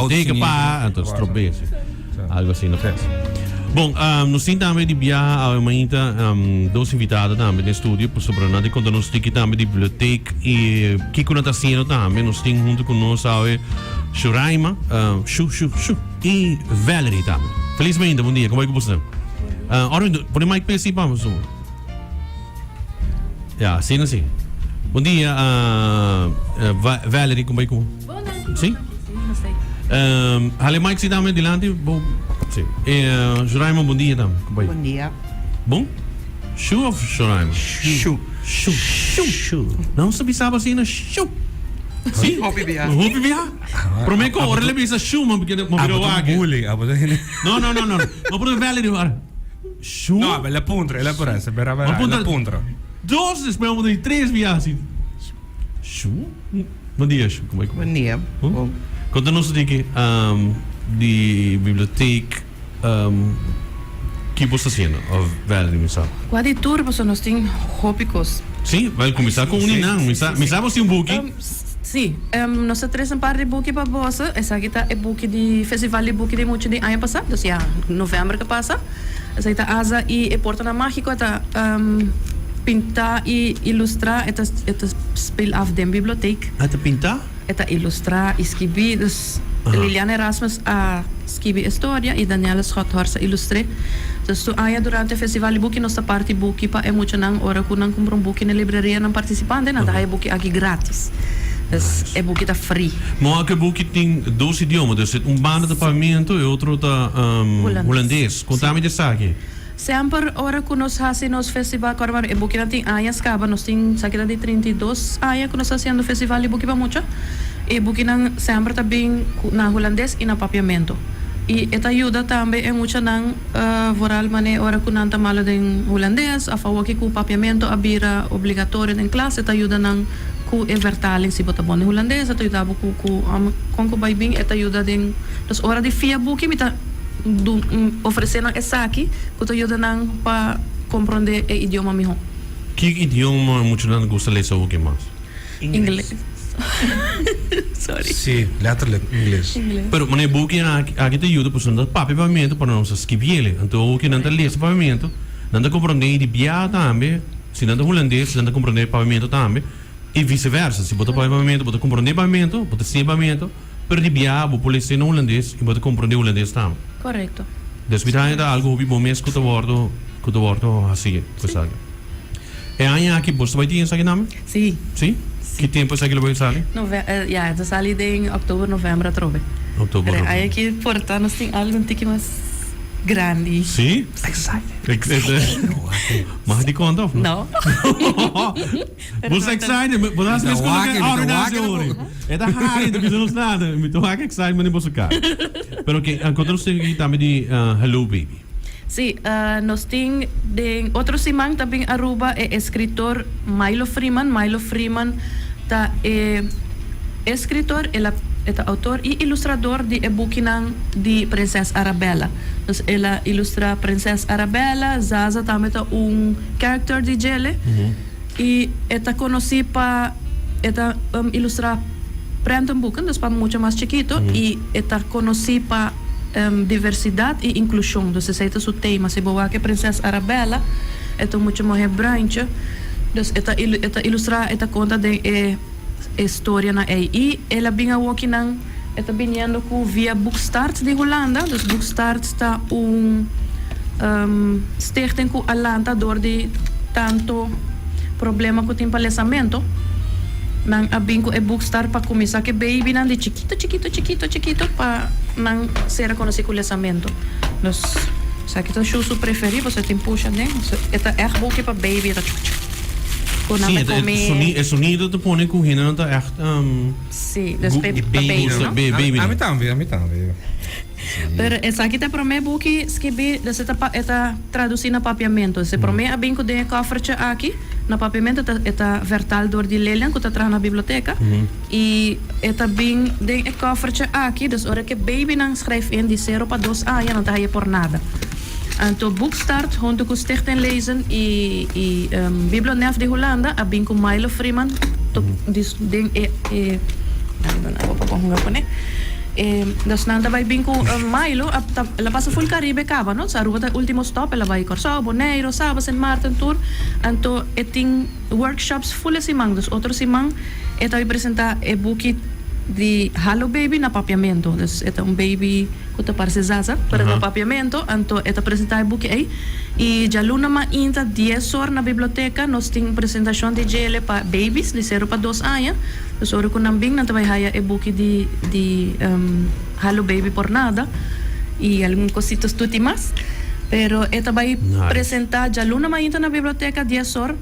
biblioteca pa, entonces trobesi. Algo assim, não fez? Bom, nós temos também de viajar amanhã dois invitados também no estúdio por sobre nada quando nós temos também de biblioteca e que quando está sendo também nós temos junto com nós Shuraima, e Valerie também. Felizmente, bom dia, como é que você está? Ora, por mais que pense vamos. Ja, sim, assim. Bom dia, Valerie, como é que você? Bom dia. Sim? Não sei. Hale Mike si também delante, bom. Sim. Shuraima, bom dia também. Bom dia. Bom? Shu ou Shuraima? Shu. Não sabia assim, na Shu. Sim. Hopi biha. Hopi biha. Prometo que ora lebih sa Shu, mas porque não virou água. Não. Mas por Valerie, Shu. No, la puntra, la pureza, la puntra. Dos, esperamos de três viagens. Shu? Bom dia, Shu. Como é que Bom dia. Conta-nos aqui de biblioteca que você está fazendo, Valerie, me sabe? Qua di tour nós temos hópicos. Sim, vai começar com Uninang. Me sabe assim book? Sim, nós temos um par de book para você. Essa aqui é book de festival de book de muito de ano passado, então já novembro que passa. Essa aqui é asa e Porto na Mágico, é pintar e ilustrar, é speel af de biblioteca. É pintar? É ilustrar, escrever, dus Liliana Erasmus a escrever história e Daniela Schotthorst a ilustrar. Dus tu aya durante o festival de book nossa parte book pa é muito não hora que não compra book na livraria não participante, não dá book aqui grátis. Dus é book tá free. Mas que book tem dois idiomas, dus banda de pavimento e outro da holandês. Conta-me disso aqui. Sempre hora que nós fazemos festival, agora é book não tem aia scaba, nós tem saqueta de 32 aia que nós fazendo festival de book pa muito. E book não sempre também na holandês e na papiamento. E esta ajuda também é muito não voral mané hora que não tá malo em holandês, a favor que o papiamento abira obrigatório em classe, esta ajuda não ku e vertaling si bota bom em holandês, esta ajuda com ku vai bem, esta ajuda den das hora de fia book mita oferecendo essa aqui, que te ajuda não para compreender o idioma melhor. Que idioma muito não gosta de ler o que mais? Inglês. Sorry. Sim, letterlijk inglês. Pero mané book aqui te ajuda por sondar pavimento para não se esquivar. Então o que não tá ler pavimento, não tá compreender de biá também, se não tá holandês, se não tá compreender pavimento também. E vice-versa, se bota pavimento, bota compreender pavimento, bota sem pavimento, pero de biá, vou poder ser no holandês e bota compreender holandês também. Correto. Desvidar é algo que bom mês que eu bordo assim, coisa. É aí aqui você vai ter isso aqui não? Sim. Sim? Que tempo isso aqui vai sair? Ja, het is al in oktober, novembro, trove. Outubro. Aí aqui, portanto, nós temos algo um pouquinho mais grande. Sim? Excited. Mas de conta? Não. Você excited? Você acha que é da rádio que você não está. Me tô aqui excited, mas nem posso ficar. Pero que encontramos aqui também de Hello Baby. Sim, nós temos outro simão também Aruba é escritor Milo Freeman. Milo Freeman é escritor, ele é autor e ilustrador de e-book de Princesa Arabella. Então, ela ilustra Princesa Arabella, Zaza também é character de Jelle. E ela conhece para ilustrar prentenboeken, dus para muito mais chiquito. E ela conhece para diversidade e inclusão. Então, esse é o tema. Se boa que Princesa Arabella é muito mais branca. Então, ela ilustra, ela conta de história na e ela vinha aqui nang esta vinhando com via Boekstart de Holanda. Dus Boekstart está stichting com Alanta door de tanto problema com o embalsamento. Nang abin ko Boekstart para começar que baby nang de chiquito para nang ser conhecido com o lançamento. Dus sa kita show su preferido, você tem puxa, né? Esta é boa para baby, sim, é sonido te põe com hina não tá echt sim, dus baby. A mim também. Pero essa aqui tá para mim book escrever, dessa tá traduzir na papiamento. Se para mim a bem que de cofre aqui na papiamento tá vertal door die Lelian que tá atrás na biblioteca e tá bem de cofre aqui, dus hora que baby não escreve in de 0 para 2 já não tá aí por nada. Então, Boekstart, junto com Stichting Lezen e Biblionef de Holanda, a bem com Milo Freeman, Dus nanda vai bem com Milo, ela passa full Caribe cava, no? Sa Aruba ta último stop, ela vai Corsao, Bonaire, Sabas, Saint Martin tour. Anto eting workshops full simang, dus outro simang, eta vai apresentar buki de Hello Baby na papiamento. Dus eta baby kuta parece zaza para no papiamento, anto eta apresentar buki aí. E já luna ma inta 10 horas na biblioteca, nós tem apresentação de GL para babies de 0 para 2 anos. Dus oro kun nambing nanta vai haya buki de Hello Baby por nada e alguns cositos tutti mais. Pero eta vai apresentar já luna ma inta na biblioteca 10 horas.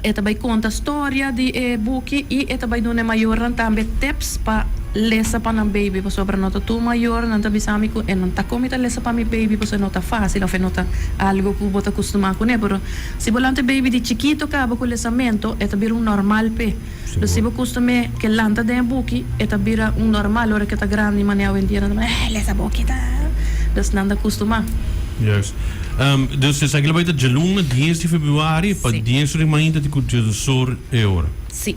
Eta vai conta história de buki e eta vai dona maior também tips para lesa para nam baby, para sobre nota tu maior, nanta bisami ko não tá comita lesa para mi baby, porque não tá fácil, ou não tá algo que bota acostumar com né, pero se volante baby de chiquito acaba com lesamento, eta vira normal pe. Pero se costume que lanta de buki, eta vira normal, hora que tá grande, mané hoje em dia, lesa buki tá. Dus nanda acostumar. Juist. Dus is eigenlijk bij de Jaluna 10 februari, para 10 de maand de Cujusor euro. Sim.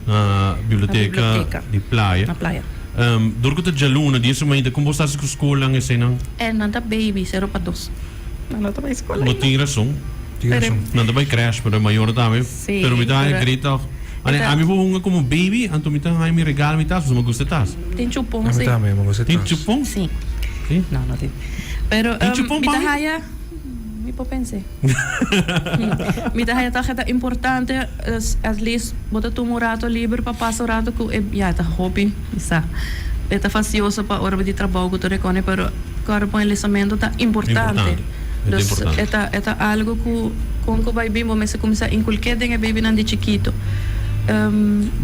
Biblioteca de Playa. Na Playa. Door de Jaluna 10 maand, como estás com escola lang esse não? Nanda baby 0 para 2. Nanda vai escola. Não tem razão. Nanda vai crash, pero maior também. Pero me dá grita. A mim vou como baby, anto me dá me regalo me tá, me gusta tá. Tem chupão A mí también me gusta. Tem chupão? Sim. Sim. Não tem. Pero mitahaya mi po pense. Mitahaya ta importante at least bota tu murato livre para passar rato com ta hobby isa. Eta facioso para hora de trabalho que recone pero corpo en lesamento tá importante. Dus eta algo que com vai bem momento começar a inculcar den baby nan de chiquito.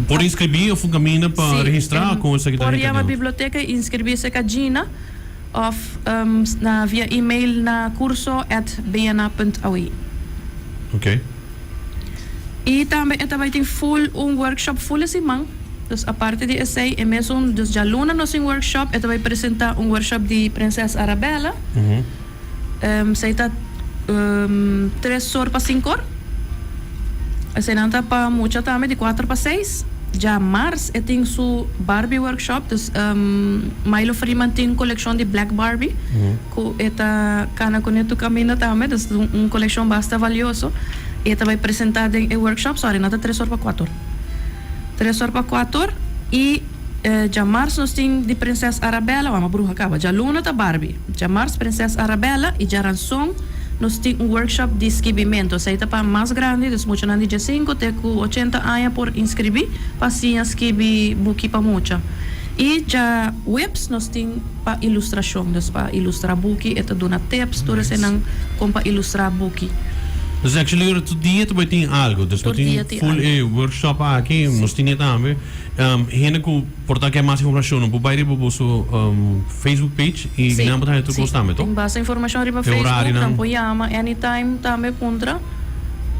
Por inscrever ou caminho para registrar com essa que tá. Por ir à biblioteca e inscrever-se com a Gina. Of na via e-mail na curso@bna.aui. Ok. E também vai ter workshop full esse man. Dus a parte de essay e mesmo dus já luna nós em workshop, vai apresentar workshop de Princesa Arabella. Sei tá 3 horas para 5 horas. Assim não tá para muita também de 4 para 6. Já março tem su Barbie workshop, dus Milo Freeman tem coleção de Black Barbie, que eta cana com tu caminho também, dus coleção bastante valioso. Eta vai apresentar em workshop, sorry, nada 3 horas para 4 horas. 3 horas para 4 horas e já março nós tem de Princesa Arabella, uma bruxa acaba, já luna tá Barbie, já março Princesa Arabella e já ransom nós temos workshop de escrevimento, ou seja, para mais grande, dus muitos anos de 5, tem 80 anos por inscrever, para sim escrever buki para muita. E já webs nós temos para ilustração, dus para ilustrar buki, eta dona tips, tudo assim não como para ilustrar buki. Dus actually todo dia tu vai ter algo, dus tu tem full workshop aqui, nós temos também. Gente que portar que mais informação, não pode ir para o Facebook page e não pode ter tudo também, tem bastante informação aí para Facebook, não pode chamar anytime também contra,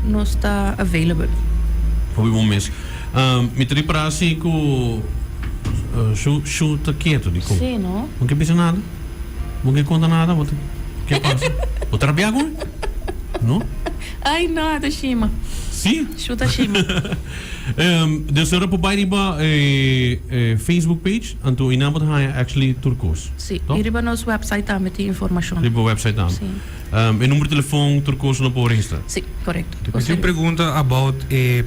nós está available. Foi bom mesmo. Me trei para assim que show tá quieto, digo. Sim, não? Não quer pensar nada, não quer contar nada, o que passa? O trabalhar com? Não? Ai, nada, Shima. Sim? Chuta Shima. Dus er op bij die Facebook page, en toen in naam hij actually turcos. Sim. E riba nos website também tem informação. Riba website também. Sim. E número de telefone turcos não pode registrar. Sim, correto. Eu tenho pergunta about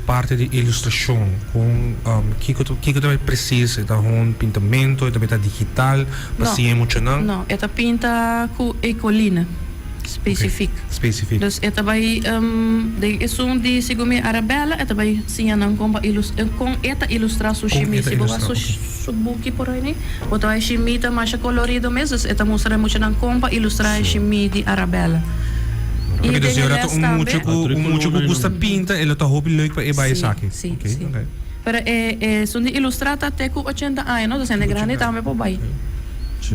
parte de ilustração, com que também precisa, tá um pintamento, também tá digital, para ser emocional. Não, é pinta com ecolina. Specific. Specific. Dus ito bay de sigumi Arabella, ito bay siya nang kung eta ilustra sushimi si bawa subuki por ini. Oto ay shimita masya colorido mesmo, ito mostra mo siya nang kompa ilustra shimi di Arabella. Porque dus era mucho que gusta pinta, ele tá hobby leuk para iba isaki. Sim. Pero sundi ilustrata teku 80 anos, dus ene grande também po bay.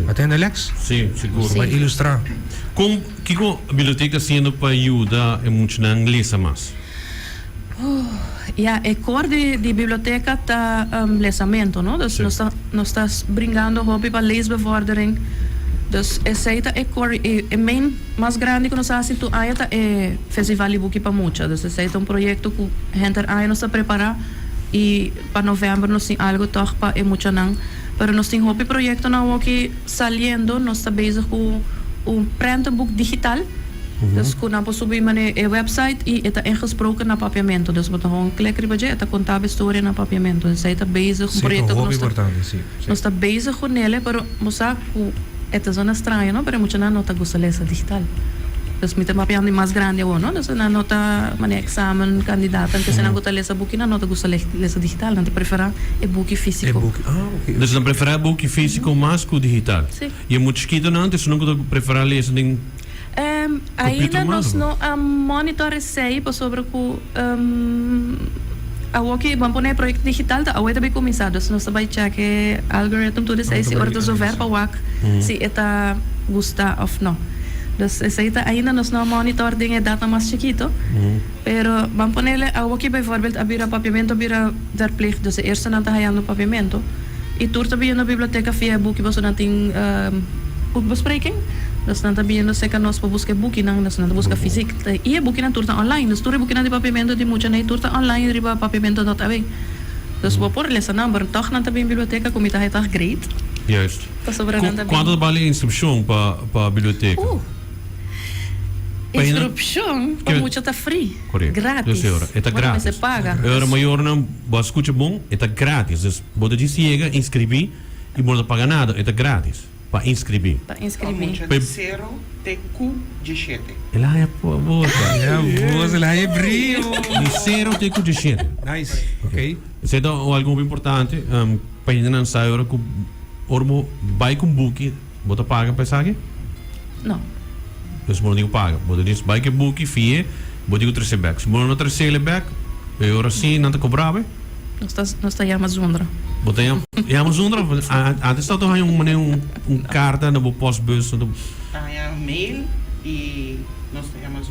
Atende Alex? Sim, seguro. Vai ilustrar. Como que a biblioteca sendo para ajudar a muito na inglesa mais? Ja, a cor de biblioteca tá lesamento, não? Dus nós estamos brincando hobby para leesbevordering. Dus essa é cor é main mais grande que nós fazemos tu aí tá é festival de book para muita. Dus esse é projeto que a gente aí nós está preparar e para novembro nós tem algo toch para muita não Pero nós tem hopi projeto na aqui saliendo, nós está bezig com prentenboek digital. Dus kuna po subir mane website e eta ingesproken na papiamento. Dus moet gewoon klikken bij je eta contabile story na papiamento. Dus eta bezig com projeto hobby importante, sim. nós está bezig com ele, pero moça eta zona estranha, não? Pero muita na nota gosta lesa digital. Dus met een mapiando mais grande ou não? Dus na nota mane examen candidato, que se na gosta lesa book na nota gosta lesa digital, não te prefera e book físico. Okay. Dus dan preferar boek físico mais que o digital. Sim. E muito esquito não, então não que preferar ler assim. Ainda nós não monitorizei sobre o aqui vamos pôr projeto digital da away também começado, nós também check algoritmo tudo isso se ordo zover para wak se eta gusta of não. Dus ainda nós não monitor dinge data mais chiquito, pero vamos pôr ele aqui bijvoorbeeld abira papiamento abira verplicht, dus eerst na tahayando papiamento e tur também na biblioteca via boek was na ting boekbespreking. Dus dan tabi no se kanos pa busca book nang nas na busca physique e book nang turta online dus tur book nang di papiamento di mucha na turta online riba papiamento.aw dus po por lesa number toch na tabi biblioteca comita het grade Juist. Quanto vale a inscrição para a biblioteca? Inscrição para mucha tá free. Correto. Grátis. Está grátis. Você paga. Era maior não, você escuta bom, está grátis. Dus pode chega, inscrever e não paga nada, está grátis. Para inscrever. Para inscrever. Zero TQ de 7. Ela é boa. Ela é brilho. De zero TQ de 7. Nice. Ok. Isso é algo importante. Para ainda não saber que ormo vai com book, bota paga para sabe? Não. Dus moet niet paga. Moet dus bij een boekje via, moet je terug back. Se moet nog terug back, je hoort zien dat te cobraren. Nós está chama zondra. Bota ja maar zonder. Antes dat toch een carta na postbus. Tá mail e nós temos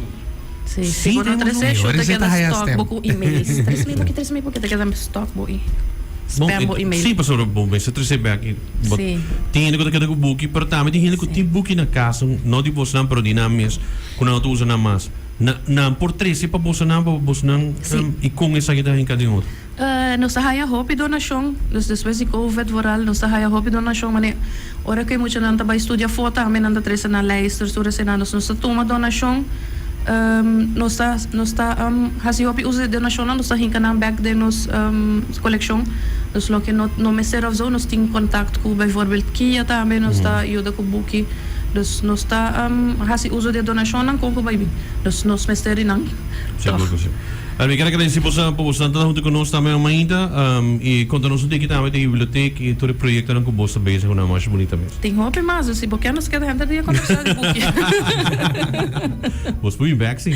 Sim, se você não Agora você você tá quer aí stock a book e-mails. 3.000 porque te quer stock book. Spam book e-mail. Sim, pastor, bom, mas se terug back. Sim. Tem que ter o book, pero também tem que ter book na casa, não de você não, pero dinâmicas, quando não usa na mais. Na por 13 para você não e com essa que está em cada outro. Nós haya hopi donasyon, dus depois de COVID vooral, nós haya hopi donasyon, mane ora que muita nanta vai estudar foto, a menanda três na lijster, sura sena, nós toma donasyon, nós hasi hopi usa donasyon, nós hinka na back de nos collection, dus lo que no mesero zo, nós tem contato com bijvoorbeeld Kia também, nós ajuda com boeki. Dus nós está hasi uso de donasyon ng Congo baby. Dus nós mesteri nang. Seguro que sim. Eu quero agradecer por estar junto conosco também ainda e conta-nos um pouquinho também da biblioteca e todo o projeto que você está bem, com mais bonita mesmo. Tem roupa mais, se porque nós queremos entrar dia conversar de book. Você foi back sim?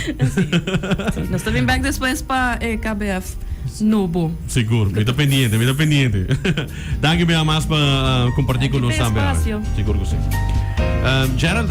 Nós estamos back depois para KBF. Novo. Seguro, me está pendiente. Danke bem mais para compartilhar conosco também. Seguro que sim. Gerald